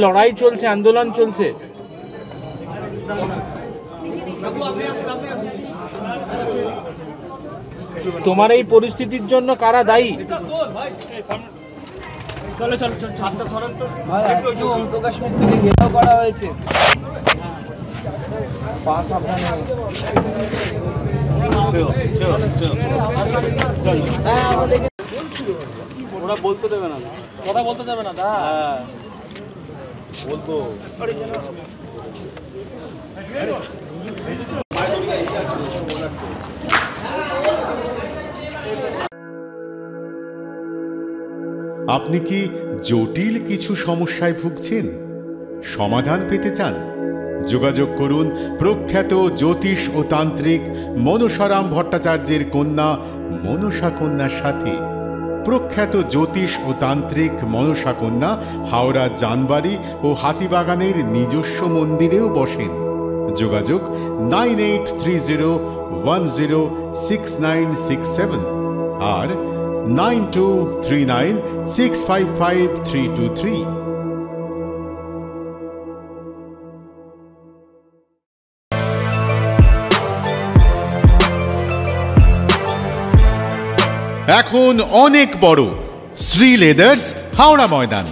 লড়াই চলছে, আন্দোলন চলছে। তোমার এই পরিস্থিতির জন্য কারা দায়ী? ওম প্রকাশ মিস্ত্রিকে ঘেরাও করা হয়েছে। ওরা বলতে দেবে না, কথা বলতে দেবে না। বলতো আপনি কি জটিল কিছু সমস্যায় ভুগছেন, সমাধান পেতে চান? যোগাযোগ করুন প্রখ্যাত জ্যোতিষ ও তান্ত্রিক মনসারাম ভট্টাচার্যের কন্যা মনসা কন্যার সাথে। প্রখ্যাত জ্যোতিষ ও তান্ত্রিক মনসা কন্যা হাওড়া জানবাড়ি ও হাতিবাগানের নিজস্ব মন্দিরেও বসেন। যোগাযোগ 9830106967 আর 9239655323। এখন অনেক বড় শ্রী লেদার্স হাওড়া ময়দান।